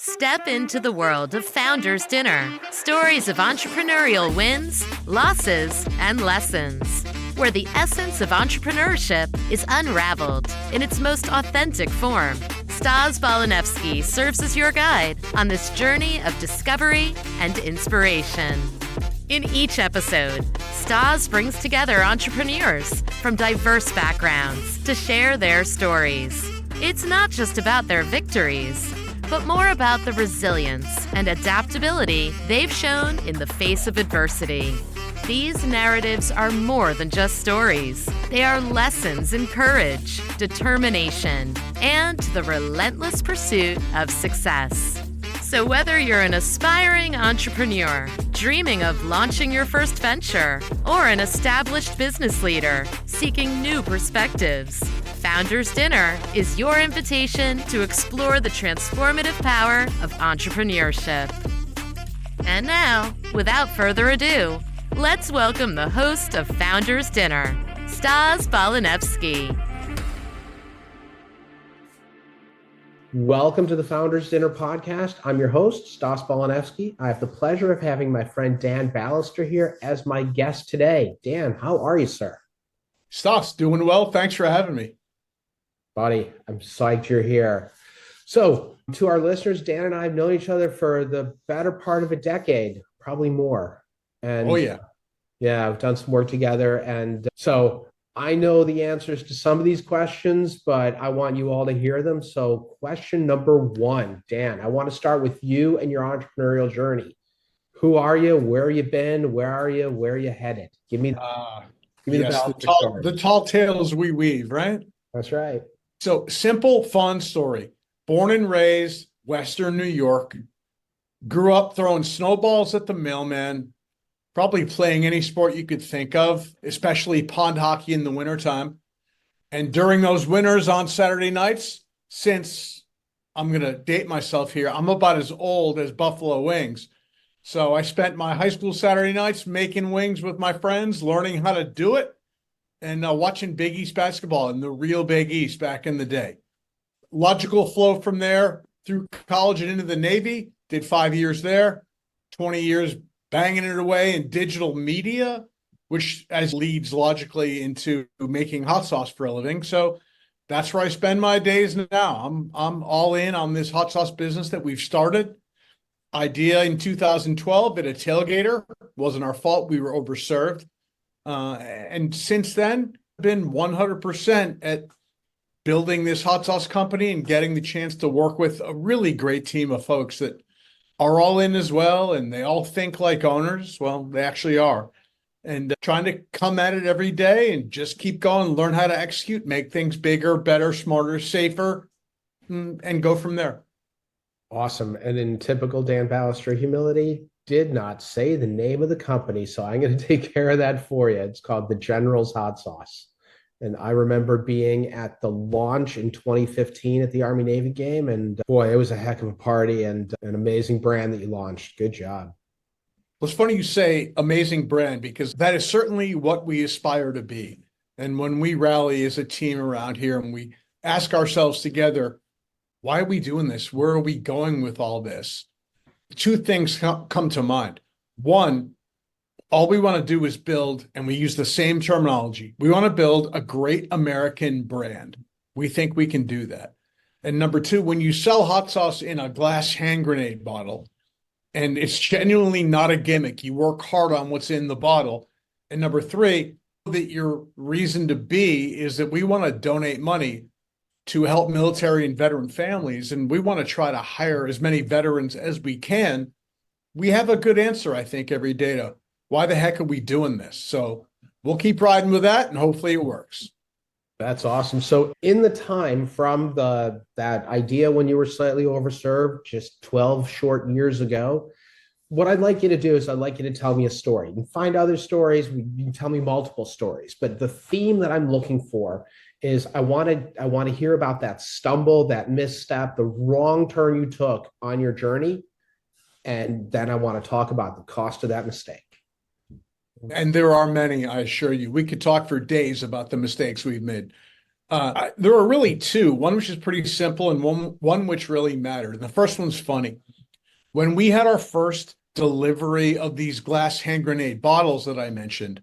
Step into the world of Founders Dinner. Stories of entrepreneurial wins, losses, and lessons. Where the essence of entrepreneurship is unraveled in its most authentic form. Stas Balanevsky serves as your guide on this journey of discovery and inspiration. In each episode, Stas brings together entrepreneurs from diverse backgrounds to share their stories. It's not just about their victories, but more about the resilience and adaptability they've shown in the face of adversity. These narratives are more than just stories. They are lessons in courage, determination, and the relentless pursuit of success. So whether you're an aspiring entrepreneur, dreaming of launching your first venture, or an established business leader seeking new perspectives, Founders Dinner is your invitation to explore the transformative power of entrepreneurship. And now, without further ado, let's welcome the host of Founders Dinner, Stas Balanevsky. Welcome to the Founders Dinner podcast. I'm your host, Stas Balanevsky. I have the pleasure of having my friend Dan Ballister here as my guest today. Dan, how are you, sir? Stas, doing well. Thanks for having me. Buddy, I'm psyched you're here. So, to our listeners, Dan and I have known each other for the better part of a decade, probably more. And yeah, I've done some work together. And so I know the answers to some of these questions, but I want you all to hear them. So question number one, Dan, I want to start with you and your entrepreneurial journey. Who are you? Where you been? Where are you? Where are you headed? Give me the tall tales we weave, right? That's right. So simple, fun story. Born and raised Western New York. Grew up throwing snowballs at the mailman, probably playing any sport you could think of, especially pond hockey in the wintertime. And during those winters on Saturday nights, since I'm going to date myself here, I'm about as old as Buffalo Wings. So I spent my high school Saturday nights making wings with my friends, learning how to do it, and watching Big East basketball in the real Big East back in the day. Logical flow from there through college and into the Navy. Did 5 years there, 20 years banging it away in digital media, which leads logically into making hot sauce for a living. So that's where I spend my days now. I'm all in on this hot sauce business that we've started. Idea in 2012 at a tailgater. Wasn't our fault. We were overserved. And since then, been 100% at building this hot sauce company and getting the chance to work with a really great team of folks that are all in as well, and they all think like owners. Well, they actually are. And trying to come at it every day and just keep going, learn how to execute, make things bigger, better, smarter, safer, and go from there. Awesome. And in typical Dan Ballister humility, did not say the name of the company, so I'm going to take care of that for you. It's called the General's Hot Sauce. And I remember being at the launch in 2015 at the Army-Navy game. And boy, it was a heck of a party and an amazing brand that you launched. Good job. Well, it's funny you say amazing brand, because that is certainly what we aspire to be. And when we rally as a team around here and we ask ourselves together, why are we doing this? Where are we going with all this? Two things come to mind. One, all we want to do is build, and we use the same terminology. We want to build a great American brand. We think we can do that. And number two, when you sell hot sauce in a glass hand grenade bottle, and it's genuinely not a gimmick, you work hard on what's in the bottle. And number three, that your reason to be is that we want to donate money to help military and veteran families, and we want to try to hire as many veterans as we can. We have a good answer, I think, every day to why the heck are we doing this? So we'll keep riding with that, and hopefully it works. That's awesome. So in the time from that idea when you were slightly overserved, just 12 short years ago, what I'd like you to do is I'd like you to tell me a story. You can find other stories. You can tell me multiple stories. But the theme that I'm looking for is I want to hear about that stumble, that misstep, the wrong turn you took on your journey. And then I want to talk about the cost of that mistake. And there are many, I assure you. We could talk for days about the mistakes we've made. There are really two, one which is pretty simple and one which really mattered. And the first one's funny. When we had our first delivery of these glass hand grenade bottles that I mentioned,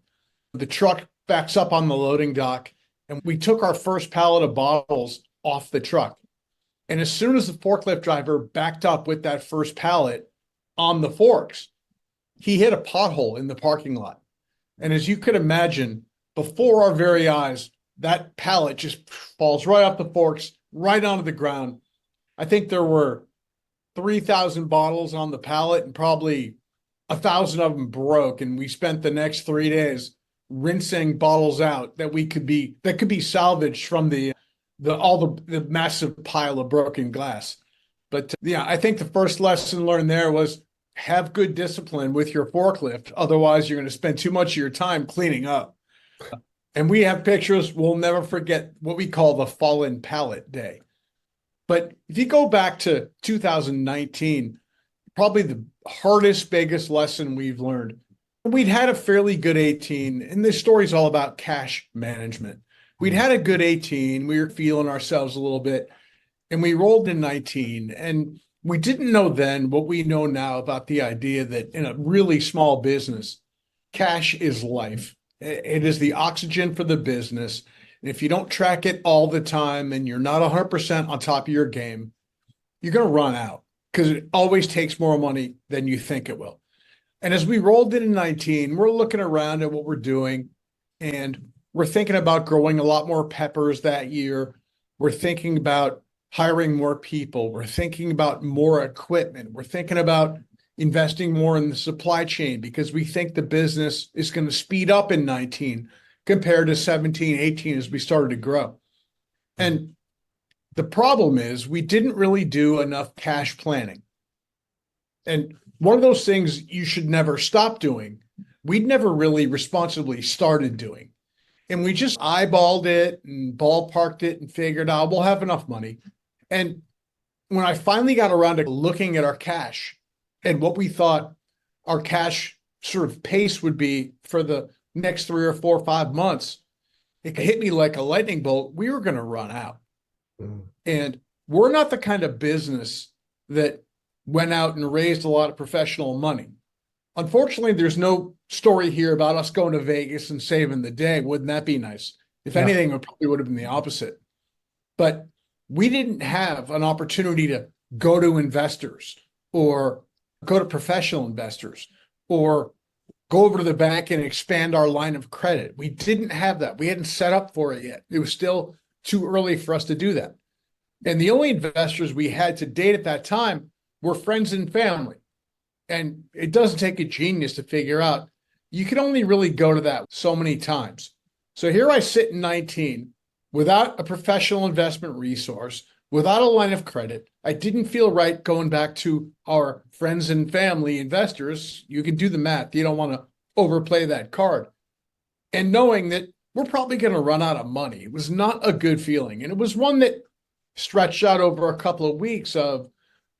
the truck backs up on the loading dock, and we took our first pallet of bottles off the truck. And as soon as the forklift driver backed up with that first pallet on the forks, he hit a pothole in the parking lot. And as you could imagine, before our very eyes, that pallet just falls right off the forks, right onto the ground. I think there were 3,000 bottles on the pallet and probably 1,000 of them broke. And we spent the next 3 days rinsing bottles out that could be salvaged from the massive pile of broken glass. But yeah, I think the first lesson learned there was have good discipline with your forklift. Otherwise, you're going to spend too much of your time cleaning up. And we have pictures. We'll never forget what we call the fallen pallet day. But if you go back to 2019, probably the hardest, biggest lesson we've learned. We'd had a fairly good 18, and this story's all about cash management. We'd had a good 18. We were feeling ourselves a little bit, and we rolled in 19. And we didn't know then what we know now about the idea that in a really small business, cash is life. It is the oxygen for the business. And if you don't track it all the time and you're not 100% on top of your game, you're going to run out because it always takes more money than you think it will. And as we rolled into 19, we're looking around at what we're doing, and we're thinking about growing a lot more peppers that year. We're thinking about hiring more people. We're thinking about more equipment. We're thinking about investing more in the supply chain because we think the business is going to speed up in 19 compared to 17, 18 as we started to grow. And the problem is we didn't really do enough cash planning. And one of those things you should never stop doing, we'd never really responsibly started doing. And we just eyeballed it and ballparked it and figured out we'll have enough money. And when I finally got around to looking at our cash and what we thought our cash sort of pace would be for the next 3 or 4 or 5 months, it hit me like a lightning bolt. We were going to run out. And we're not the kind of business that went out and raised a lot of professional money. Unfortunately, there's no story here about us going to Vegas and saving the day. Wouldn't that be nice? If anything, it probably would have been the opposite. But we didn't have an opportunity to go to investors or go to professional investors or go over to the bank and expand our line of credit. We didn't have that. We hadn't set up for it yet. It was still too early for us to do that. And the only investors we had to date at that time were friends and family. And it doesn't take a genius to figure out you can only really go to that so many times. So here I sit in 19 without a professional investment resource, without a line of credit. I didn't feel right going back to our friends and family investors. You can do the math. You don't want to overplay that card. And knowing that we're probably going to run out of money. It was not a good feeling. And it was one that stretched out over a couple of weeks of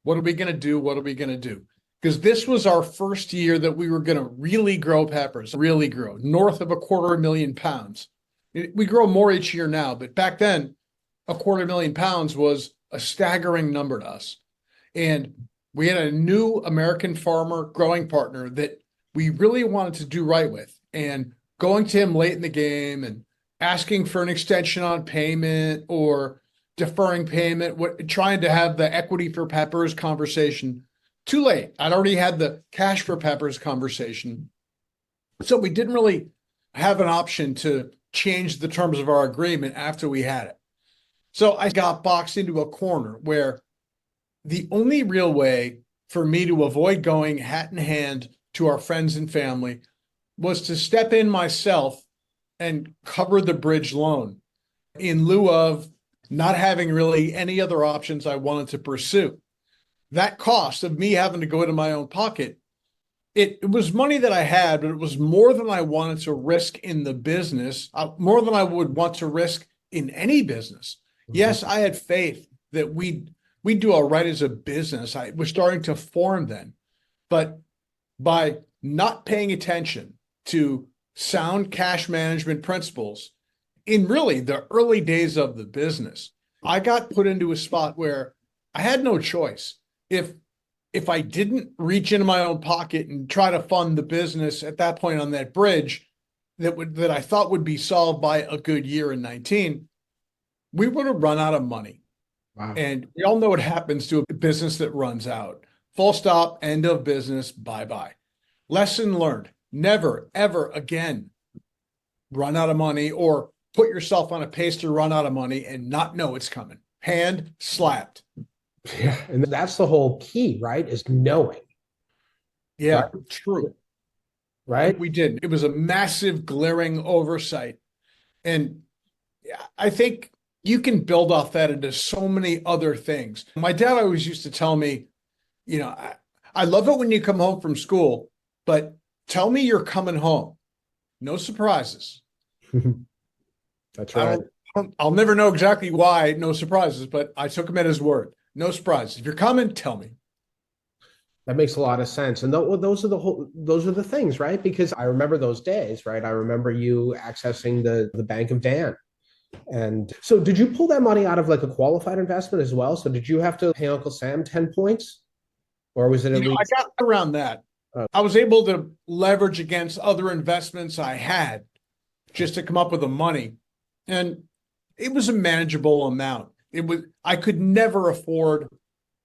what are we going to do? What are we going to do? Because this was our first year that we were going to really grow peppers, really grow north of £250,000. We grow more each year now, but back then, £250,000 was a staggering number to us. And we had a new American farmer growing partner that we really wanted to do right with. And going to him late in the game and asking for an extension on payment or deferring payment, trying to have the equity for peppers conversation, too late. I'd already had the cash for peppers conversation. So we didn't really have an option to change the terms of our agreement after we had it. So I got boxed into a corner where the only real way for me to avoid going hat in hand to our friends and family was to step in myself and cover the bridge loan in lieu of not having really any other options I wanted to pursue. That cost of me having to go into my own pocket, it was money that I had, but it was more than I wanted to risk in the business, more than I would want to risk in any business. Mm-hmm. Yes, I had faith that we'd do all right as a business. I was starting to form then. But by not paying attention to sound cash management principles in really the early days of the business, I got put into a spot where I had no choice. If I didn't reach into my own pocket and try to fund the business at that point on that bridge that I thought would be solved by a good year in 19, we would have run out of money. Wow. And we all know what happens to a business that runs out. Full stop, end of business, bye-bye. Lesson learned. Never, ever again run out of money or put yourself on a pace to run out of money and not know it's coming. Hand slapped. Yeah, and that's the whole key, right? Is knowing. Yeah, right? True. Right? We didn't. It was a massive, glaring oversight. And I think you can build off that into so many other things. My dad always used to tell me, I love it when you come home from school, but tell me you're coming home. No surprises. That's right. I'll never know exactly why, no surprises, but I took him at his word. No surprises. If you're coming, tell me. That makes a lot of sense. And those are the things, right? Because I remember those days, right? I remember you accessing the Bank of Dan. And so did you pull that money out of like a qualified investment as well? So did you have to pay Uncle Sam 10 points? Or was it at least? I got around that. I was able to leverage against other investments I had just to come up with the money. And it was a manageable amount. I could never afford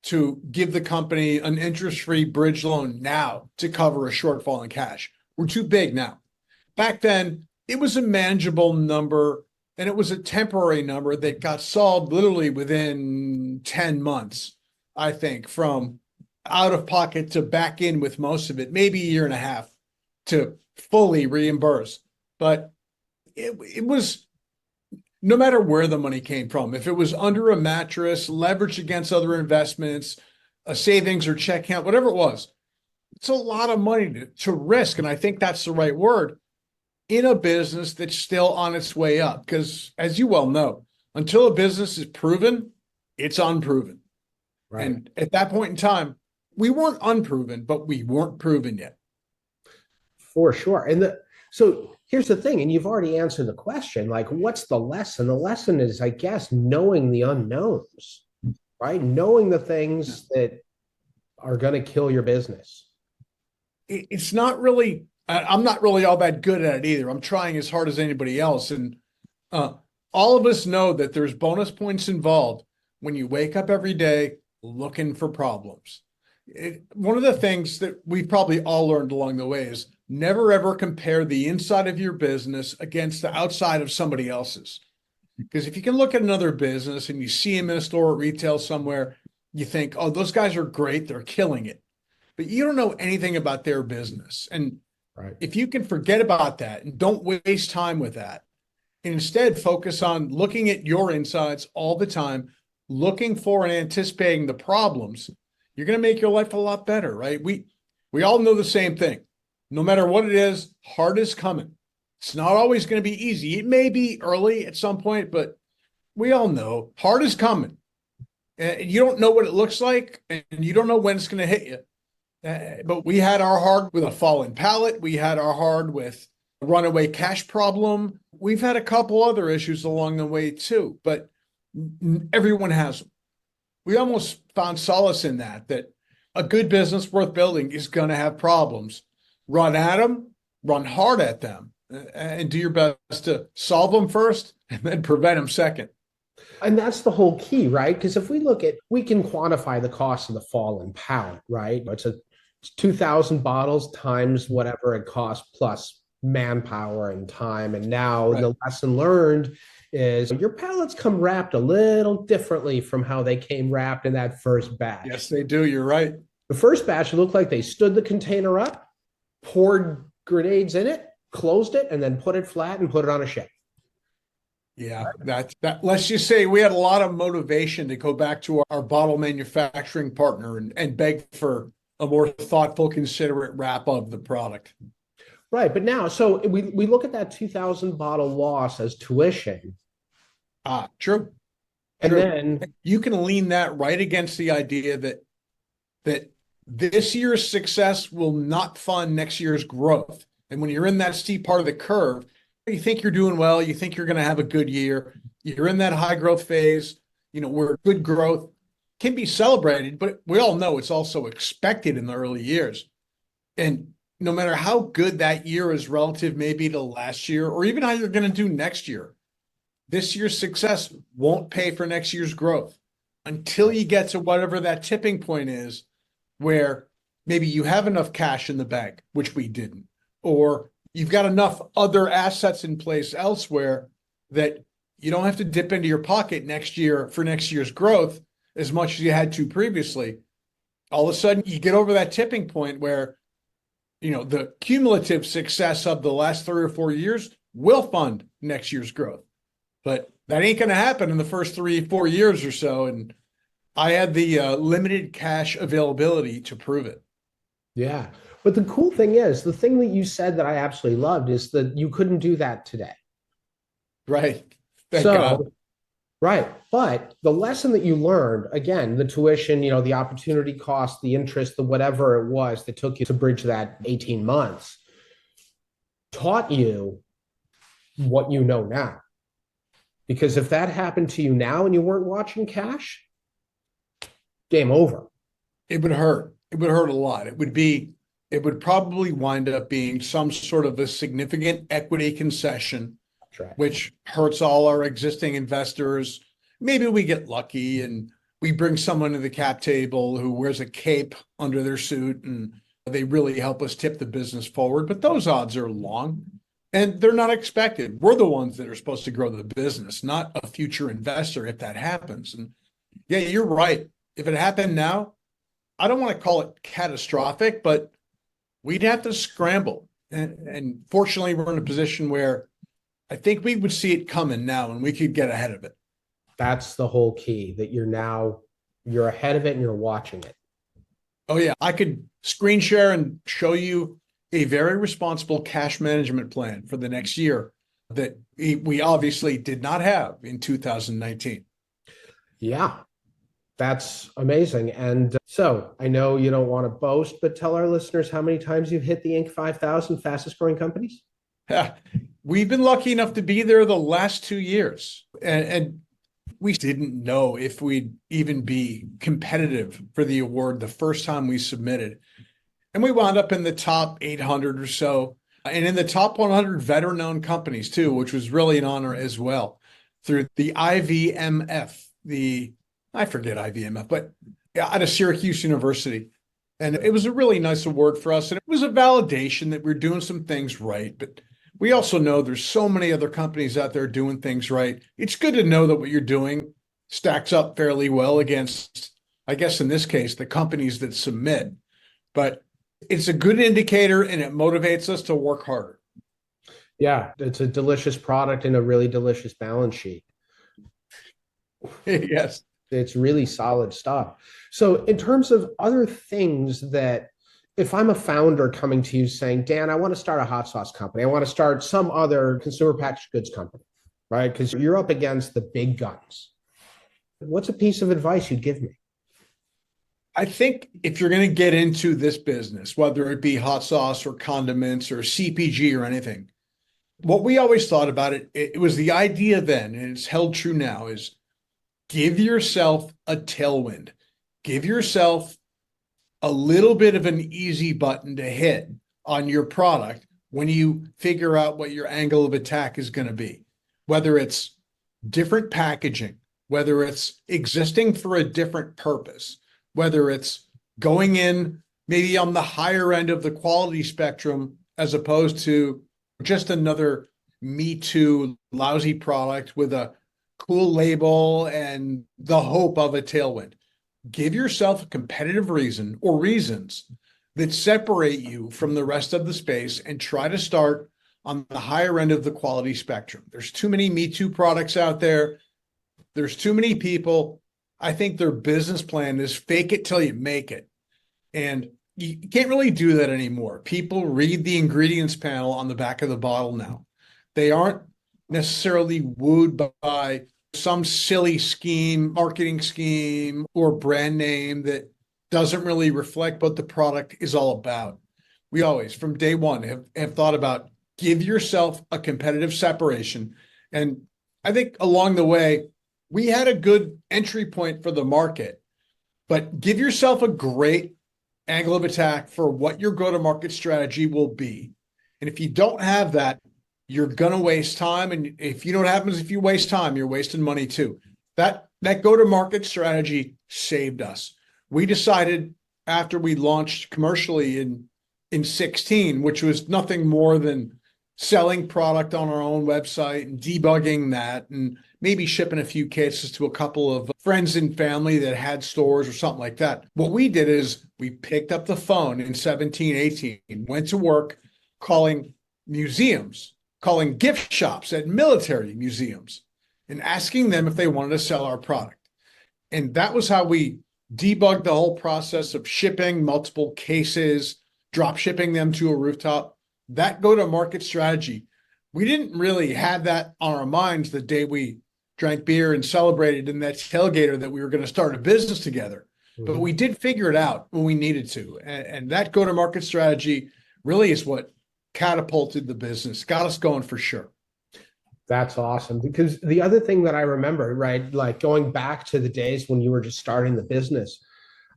to give the company an interest-free bridge loan now to cover a shortfall in cash. We're too big now. Back then, it was a manageable number, and it was a temporary number that got solved literally within 10 months, I think, from out of pocket to back in with most of it, maybe a year and a half to fully reimburse. But it was, no matter where the money came from, if it was under a mattress, leveraged against other investments, a savings or check account, whatever it was, it's a lot of money to risk. And I think that's the right word in a business that's still on its way up. Because as you well know, until a business is proven, it's unproven. Right. And at that point in time, we weren't unproven, but we weren't proven yet. For sure. And so here's the thing, and you've already answered the question, like, what's the lesson? The lesson is, I guess, knowing the unknowns, right? Knowing the things that are going to kill your business. It's not really, I'm not really all that good at it either. I'm trying as hard as anybody else. And all of us know that there's bonus points involved when you wake up every day looking for problems. One of the things that we've probably all learned along the way is never, ever compare the inside of your business against the outside of somebody else's. Because if you can look at another business and you see them in a store or retail somewhere, you think, oh, those guys are great. They're killing it. But you don't know anything about their business. And if you can forget about that and don't waste time with that, and instead focus on looking at your insides all the time, looking for and anticipating the problems, you're going to make your life a lot better, right? We all know the same thing. No matter what it is, hard is coming. It's not always going to be easy. It may be early at some point, but we all know hard is coming. And you don't know what it looks like, and you don't know when it's going to hit you. But we had our hard with a fallen pallet. We had our hard with a runaway cash problem. We've had a couple other issues along the way too, but everyone has them. We almost found solace in that a good business worth building is going to have problems. Run at them, run hard at them, and do your best to solve them first and then prevent them second. And that's the whole key, right? Because if we can quantify the cost of the fallen pallet, right? It's 2,000 bottles times whatever it costs plus manpower and time. And now the lesson learned is your pallets come wrapped a little differently from how they came wrapped in that first batch. Yes, they do. You're right. The first batch looked like they stood the container up, poured grenades in it, closed it, and then put it flat and put it on a ship. Yeah, that. Let's just say we had a lot of motivation to go back to our bottle manufacturing partner and beg for a more thoughtful, considerate wrap of the product. Right, but now, so we look at that 2,000 bottle loss as tuition. True. And then you can lean that right against the idea that this year's success will not fund next year's growth. And when you're in that steep part of the curve, You think you're doing well. You think you're going to have a good year. You're in that high growth phase, where good growth can be celebrated, but we all know it's also expected in the early years. And no matter how good that year is relative maybe to last year, or even how you're going to do next year, this year's success won't pay for next year's growth until you get to whatever that tipping point is, where maybe you have enough cash in the bank, which we didn't, or you've got enough other assets in place elsewhere that you don't have to dip into your pocket next year for next year's growth as much as you had to previously. All of a sudden, you get over that tipping point where, the cumulative success of the last 3 or 4 years will fund next year's growth. But that ain't going to happen in the first 3, 4 years or so. And I had the limited cash availability to prove it. Yeah. But the cool thing is, the thing that you said that I absolutely loved is that you couldn't do that today. Right. Thank God. Right. But the lesson that you learned, again, the tuition, the opportunity cost, the interest, the whatever it was that took you to bridge that 18 months, taught you what you know now. Because if that happened to you now and you weren't watching cash, game over. It would hurt. It would hurt a lot. It would probably wind up being some sort of a significant equity concession, right, which hurts all our existing investors. Maybe we get lucky and we bring someone to the cap table who wears a cape under their suit and they really help us tip the business forward. But those odds are long and they're not expected. We're the ones that are supposed to grow the business, not a future investor if that happens. And yeah, you're right. If it happened now, I don't want to call it catastrophic, but we'd have to scramble. And fortunately, we're in a position where I think we would see it coming now and we could get ahead of it. That's the whole key, that you're ahead of it and you're watching it. Oh yeah. I could screen share and show you a very responsible cash management plan for the next year that we obviously did not have in 2019. Yeah, that's amazing. And so I know you don't want to boast, but tell our listeners how many times you've hit the Inc. 5000 fastest growing companies. We've been lucky enough to be there the last 2 years. And we didn't know if we'd even be competitive for the award the first time we submitted. And we wound up in the top 800 or so, and in the top 100 veteran-owned companies too, which was really an honor as well, through the IVMF, I forget IVMF, but out of Syracuse University. And it was a really nice award for us. And it was a validation that we're doing some things right. But we also know there's so many other companies out there doing things right. It's good to know that what you're doing stacks up fairly well against, I guess in this case, the companies that submit. But it's a good indicator and it motivates us to work harder. Yeah, it's a delicious product and a really delicious balance sheet. Yes. It's really solid stuff. So in terms of other things that, if I'm a founder coming to you saying, Dan, I want to start a hot sauce company, I want to start some other consumer packaged goods company, right? Because you're up against the big guns. What's a piece of advice you'd give me? I think if you're going to get into this business, whether it be hot sauce or condiments or CPG or anything, what we always thought about it was the idea then, and it's held true now, is give yourself a tailwind. Give yourself a little bit of an easy button to hit on your product when you figure out what your angle of attack is going to be, whether it's different packaging, whether it's existing for a different purpose, whether it's going in maybe on the higher end of the quality spectrum as opposed to just another Me Too lousy product with a cool label and the hope of a tailwind. Give yourself a competitive reason or reasons that separate you from the rest of the space and try to start on the higher end of the quality spectrum. There's too many Me Too products out there. There's too many people. I think their business plan is fake it till you make it. And you can't really do that anymore. People read the ingredients panel on the back of the bottle now. They aren't necessarily wooed by some silly scheme, marketing scheme, or brand name that doesn't really reflect what the product is all about. We always, from day one, have thought about give yourself a competitive separation. And I think along the way, we had a good entry point for the market, but give yourself a great angle of attack for what your go-to-market strategy will be. And if you don't have that, you're going to waste time. And if you know what happens, if you waste time, you're wasting money too. That go-to-market strategy saved us. We decided after we launched commercially in 16, which was nothing more than selling product on our own website and debugging that and maybe shipping a few cases to a couple of friends and family that had stores or something like that. What we did is we picked up the phone in 17, 18, went to work calling museums, calling gift shops at military museums and asking them if they wanted to sell our product. And that was how we debugged the whole process of shipping multiple cases, drop shipping them to a rooftop. That go-to-market strategy, we didn't really have that on our minds the day we drank beer and celebrated in that tailgater that we were going to start a business together. But we did figure it out when we needed to. And that go-to-market strategy really is what catapulted the business, got us going for sure. That's awesome. Because the other thing that I remember, right, like going back to the days when you were just starting the business,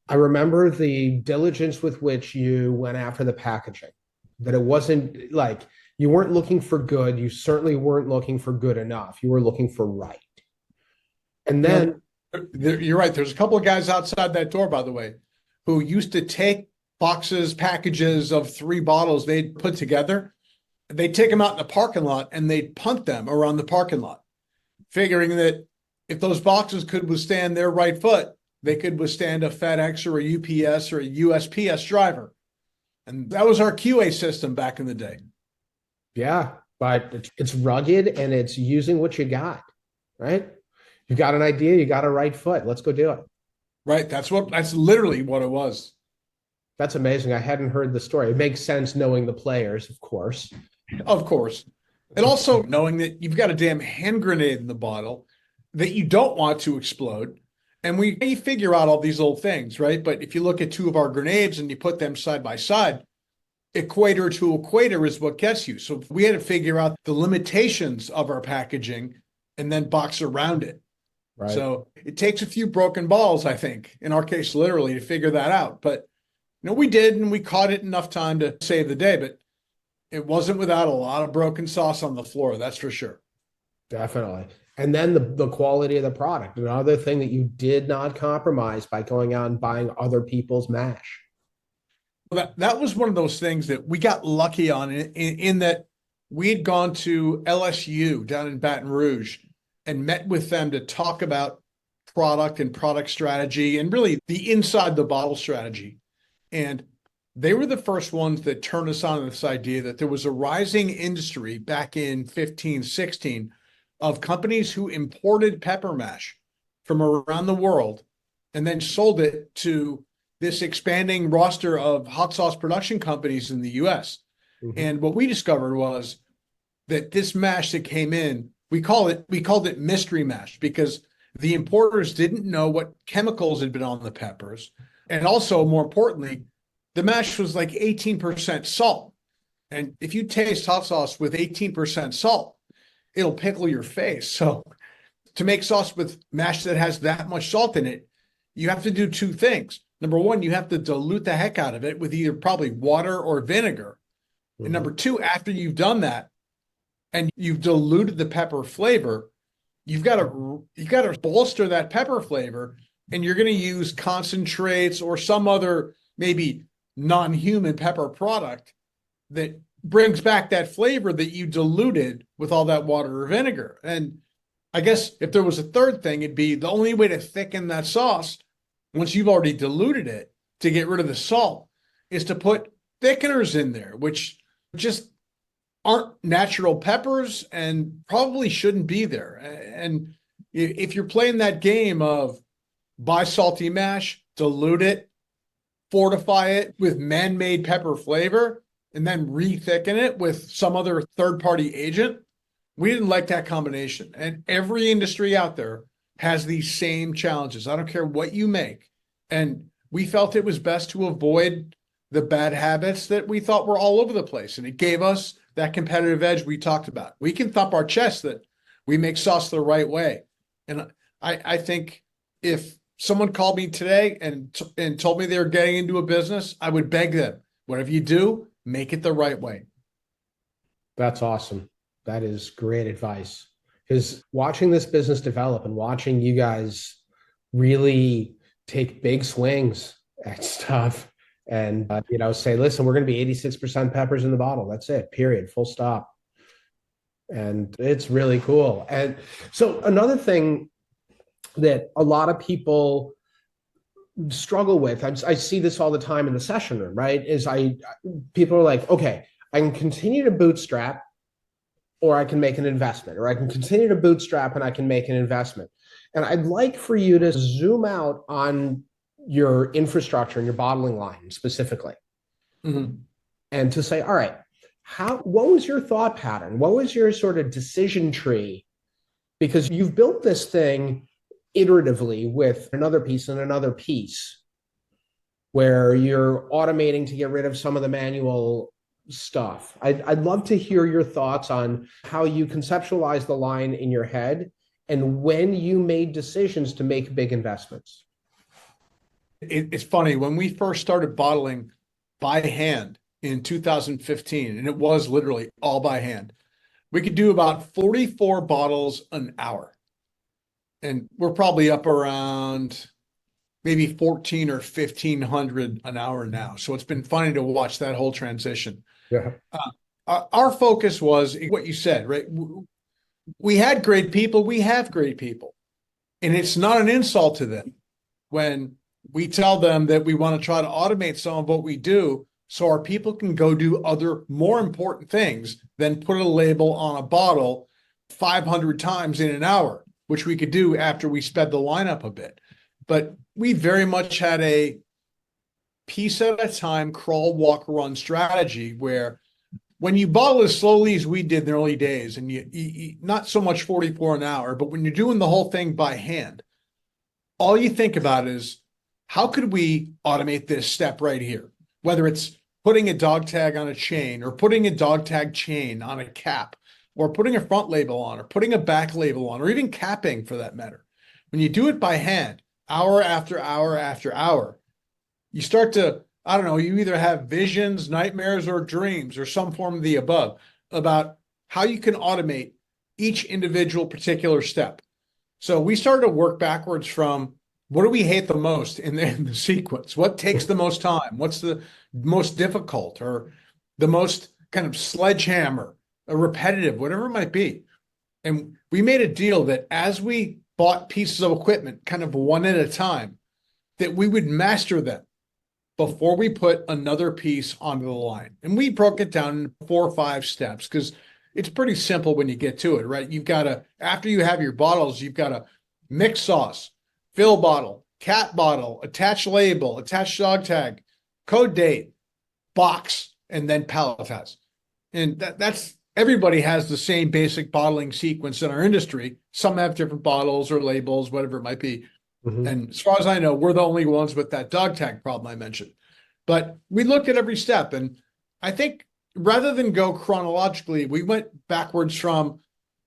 I remember the diligence with which you went after the packaging, that it wasn't like you weren't looking for good. You certainly weren't looking for good enough. You were looking for right. And then you're right. There's a couple of guys outside that door, by the way, who used to take boxes, packages of 3 bottles they'd put together. They'd take them out in the parking lot and they'd punt them around the parking lot, figuring that if those boxes could withstand their right foot, they could withstand a FedEx or a UPS or a USPS driver. And that was our QA system back in the day. Yeah, but it's rugged and it's using what you got, right? You got an idea, you got a right foot. Let's go do it. Right. That's literally what it was. That's amazing. I hadn't heard the story. It makes sense knowing the players, of course. Of course. And also knowing that you've got a damn hand grenade in the bottle that you don't want to explode. And we figure out all these little things, right? But if you look at 2 of our grenades and you put them side by side, equator to equator is what gets you. So we had to figure out the limitations of our packaging and then box around it. Right. So it takes a few broken balls, I think, in our case, literally, to figure that out. But we did, and we caught it enough time to save the day. But it wasn't without a lot of broken sauce on the floor, that's for sure. Definitely. And then the quality of the product, another thing that you did not compromise by going out and buying other people's mash. That was one of those things that we got lucky on in that we had gone to LSU down in Baton Rouge and met with them to talk about product and product strategy and really the inside the bottle strategy. And they were the first ones that turned us on to this idea that there was a rising industry back in 15, 16 of companies who imported pepper mash from around the world and then sold it to this expanding roster of hot sauce production companies in the US. Mm-hmm. And what we discovered was that this mash that came in, we called it mystery mash because the importers didn't know what chemicals had been on the peppers. And also, more importantly, the mash was like 18% salt. And if you taste hot sauce with 18% salt, it'll pickle your face. So to make sauce with mash that has that much salt in it, you have to do 2 things. Number 1, you have to dilute the heck out of it with either probably water or vinegar. Mm-hmm. And number 2, after you've done that and you've diluted the pepper flavor, you've got to bolster that pepper flavor, and you're going to use concentrates or some other maybe non-human pepper product that brings back that flavor that you diluted with all that water or vinegar. And I guess if there was a third thing, it'd be the only way to thicken that sauce once you've already diluted it to get rid of the salt is to put thickeners in there, which just aren't natural peppers and probably shouldn't be there. And if you're playing that game of buy salty mash, dilute it, fortify it with man-made pepper flavor, and then re-thicken it with some other third-party agent, we didn't like that combination. And every industry out there has these same challenges. I don't care what you make. And we felt it was best to avoid the bad habits that we thought were all over the place. And it gave us that competitive edge we talked about. We can thump our chest that we make sauce the right way. And I think if someone called me today and told me they were getting into a business, I would beg them, whatever you do, make it the right way. That's awesome. That is great advice. Because watching this business develop and watching you guys really take big swings at stuff and, say, listen, we're going to be 86% peppers in the bottle. That's it, period, full stop. And it's really cool. And so another thing that a lot of people struggle with, I see this all the time in the session room, right? People are like, okay, I can continue to bootstrap or I can make an investment, or I can continue to bootstrap and I can make an investment. And I'd like for you to zoom out on your infrastructure and your bottling line specifically. Mm-hmm. And to say, all right, what was your thought pattern? What was your sort of decision tree? Because you've built this thing iteratively with another piece and another piece where you're automating to get rid of some of the manual stuff. I'd love to hear your thoughts on how you conceptualize the line in your head and when you made decisions to make big investments. It's funny, when we first started bottling by hand in 2015, and it was literally all by hand, we could do about 44 bottles an hour. And we're probably up around maybe 14 or 1,500 an hour now. So it's been funny to watch that whole transition. Yeah. Our focus was what you said, right? We had great people. We have great people. And it's not an insult to them when we tell them that we want to try to automate some of what we do so our people can go do other more important things than put a label on a bottle 500 times in an hour, which we could do after we sped the line up a bit. But we very much had a piece at a time, crawl, walk, run strategy where when you bottle as slowly as we did in the early days, and you not so much 44 an hour, but when you're doing the whole thing by hand, all you think about is, how could we automate this step right here? Whether it's putting a dog tag on a chain or putting a dog tag chain on a cap or putting a front label on or putting a back label on or even capping for that matter. When you do it by hand, hour after hour after hour, you start to, I don't know, you either have visions, nightmares, or dreams or some form of the above about how you can automate each individual particular step. So we started to work backwards from what do we hate the most in the sequence? What takes the most time? What's the most difficult or the most kind of sledgehammer, or repetitive, whatever it might be? And we made a deal that as we bought pieces of equipment kind of one at a time, that we would master them before we put another piece onto the line. And we broke it down in 4 or 5 steps because it's pretty simple when you get to it, right? You've got to, after you have your bottles, you've got to mix sauce, fill bottle, cap bottle, attach label, attach dog tag, code date, box, and then palletize. And that's everybody has the same basic bottling sequence in our industry. Some have different bottles or labels, whatever it might be. Mm-hmm. And as far as I know, we're the only ones with that dog tag problem I mentioned. But we looked at every step. And I think rather than go chronologically, we went backwards from,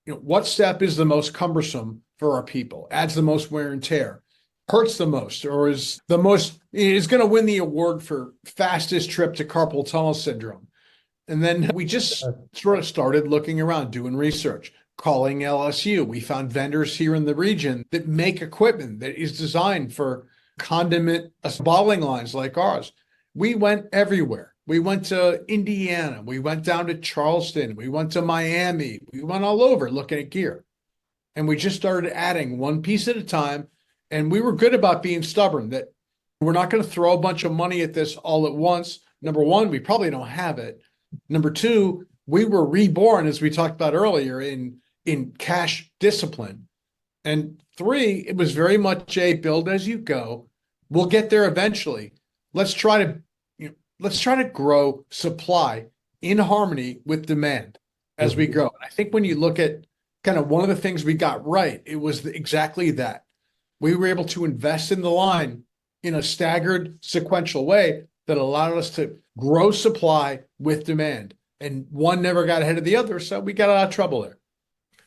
what step is the most cumbersome for our people, adds the most wear and tear, hurts the most, or is going to win the award for fastest trip to carpal tunnel syndrome. And then we just sort of started looking around, doing research, calling LSU. We found vendors here in the region that make equipment that is designed for condiment bottling lines like ours. We went everywhere. We went to Indiana. We went down to Charleston. We went to Miami. We went all over looking at gear. And we just started adding one piece at a time. And we were good about being stubborn that we're not going to throw a bunch of money at this all at once. Number one, we probably don't have it. Number two, we were reborn, as we talked about earlier, in cash discipline. And 3, it was very much a build as you go. We'll get there eventually. Let's try to grow supply in harmony with demand as we grow. And I think when you look at kind of one of the things we got right, it was exactly that. We were able to invest in the line in a staggered sequential way that allowed us to grow supply with demand. And one never got ahead of the other, so we got out of trouble there.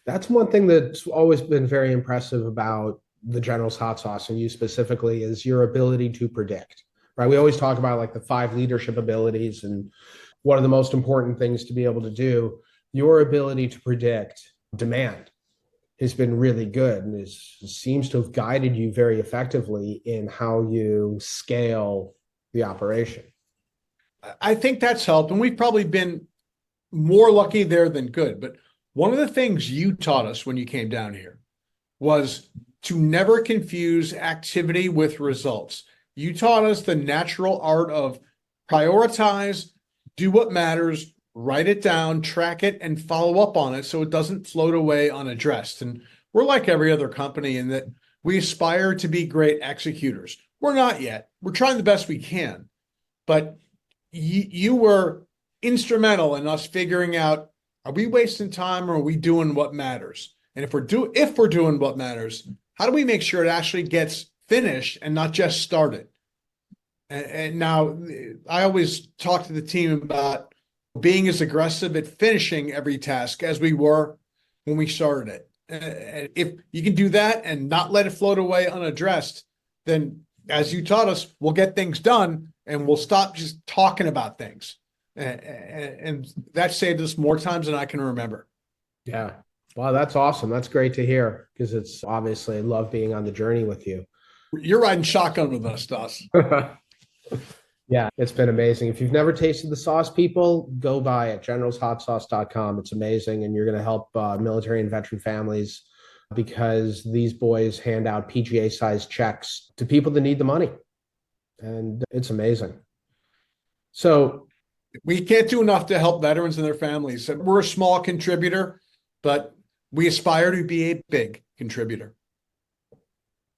That's one thing that's always been very impressive about the General's hot sauce and you specifically is your ability to predict, right? We always talk about like the 5 leadership abilities and one of the most important things to be able to do. Your ability to predict demand has been really good and seems to have guided you very effectively in how you scale the operation. I think that's helped, and we've probably been more lucky there than good. But one of the things you taught us when you came down here was to never confuse activity with results. You taught us the natural art of prioritize, do what matters, write it down, track it, and follow up on it so it doesn't float away unaddressed. And we're like every other company in that we aspire to be great executors. We're not yet. We're trying the best we can. But you were instrumental in us figuring out, are we wasting time or are we doing what matters? And if we're doing what matters, how do we make sure it actually gets finished and not just started? And now I always talk to the team about being as aggressive at finishing every task as we were when we started it. And if you can do that and not let it float away unaddressed, then as you taught us, we'll get things done and we'll stop just talking about things. And that saved us more times than I can remember. Yeah. Wow, that's awesome. That's great to hear because it's obviously I love being on the journey with you. You're riding shotgun with us, Doss. Yeah, it's been amazing. If you've never tasted the sauce, people, go buy it. generalshotsauce.com. It's amazing. And you're going to help military and veteran families because these boys hand out PGA-sized checks to people that need the money. And it's amazing. So we can't do enough to help veterans and their families. We're a small contributor, but we aspire to be a big contributor.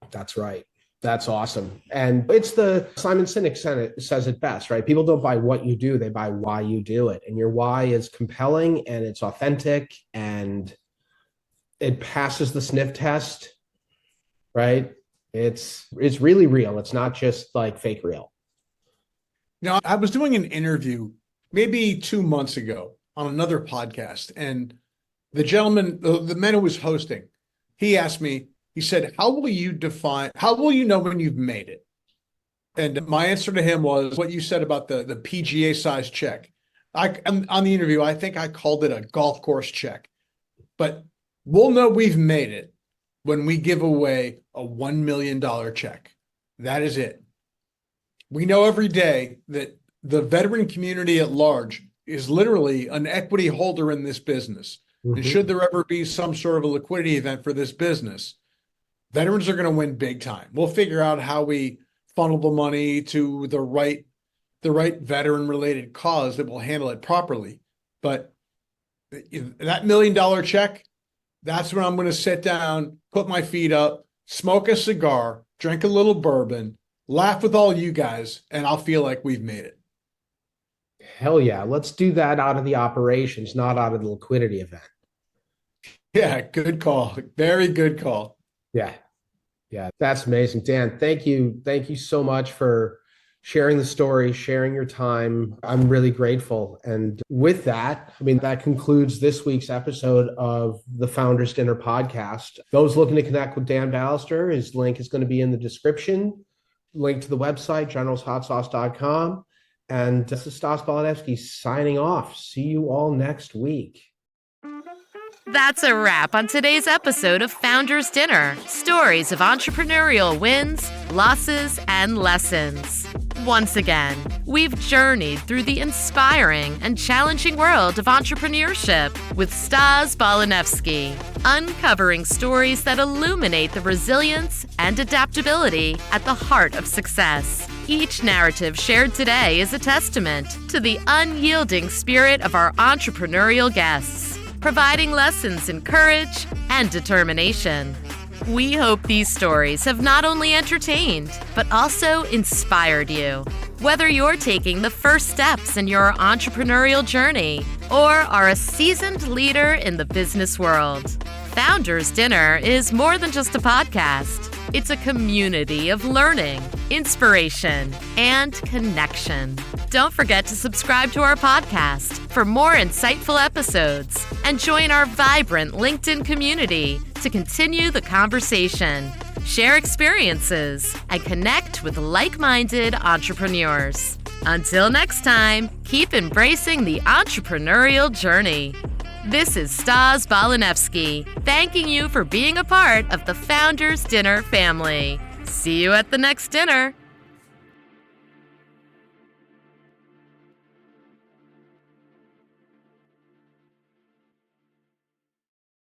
That's right. That's awesome. And it's the Simon Sinek says it best, right? People don't buy what you do, they buy why you do it. And your why is compelling and it's authentic and it passes the sniff test, right? It's really real. It's not just like fake real. Now, I was doing an interview maybe 2 months ago on another podcast, and the gentleman, the man who was hosting, he asked me, he said, how will you know when you've made it? And my answer to him was what you said about the PGA size check. On the interview, I think I called it a golf course check, but we'll know we've made it when we give away a $1 million check. That is it. We know every day that the veteran community at large is literally an equity holder in this business. Mm-hmm. And should there ever be some sort of a liquidity event for this business, veterans are going to win big time. We'll figure out how we funnel the money to the right veteran-related cause that will handle it properly. But that $1 million check, that's when I'm going to sit down, put my feet up, smoke a cigar, drink a little bourbon, laugh with all you guys, and I'll feel like we've made it. Hell yeah. Let's do that out of the operations, not out of the liquidity event. Yeah, good call. Very good call. Yeah. Yeah. That's amazing. Dan, thank you. Thank you so much for sharing the story, sharing your time. I'm really grateful. And with that, that concludes this week's episode of the Founders Dinner podcast. Those looking to connect with Dan Ballister, his link is going to be in the description. Link to the website, generalshotsauce.com. And this is Stas Balanevsky signing off. See you all next week. That's a wrap on today's episode of Founders Dinner. Stories of entrepreneurial wins, losses, and lessons. Once again, we've journeyed through the inspiring and challenging world of entrepreneurship with Stas Balanevsky, uncovering stories that illuminate the resilience and adaptability at the heart of success. Each narrative shared today is a testament to the unyielding spirit of our entrepreneurial guests, providing lessons in courage and determination. We hope these stories have not only entertained, but also inspired you. Whether you're taking the first steps in your entrepreneurial journey or are a seasoned leader in the business world, Founders Dinner is more than just a podcast. It's a community of learning, inspiration, and connection. Don't forget to subscribe to our podcast for more insightful episodes and join our vibrant LinkedIn community to continue the conversation, share experiences, and connect with like-minded entrepreneurs. Until next time, keep embracing the entrepreneurial journey. This is Stas Balinevsky, thanking you for being a part of the Founders Dinner family. See you at the next dinner.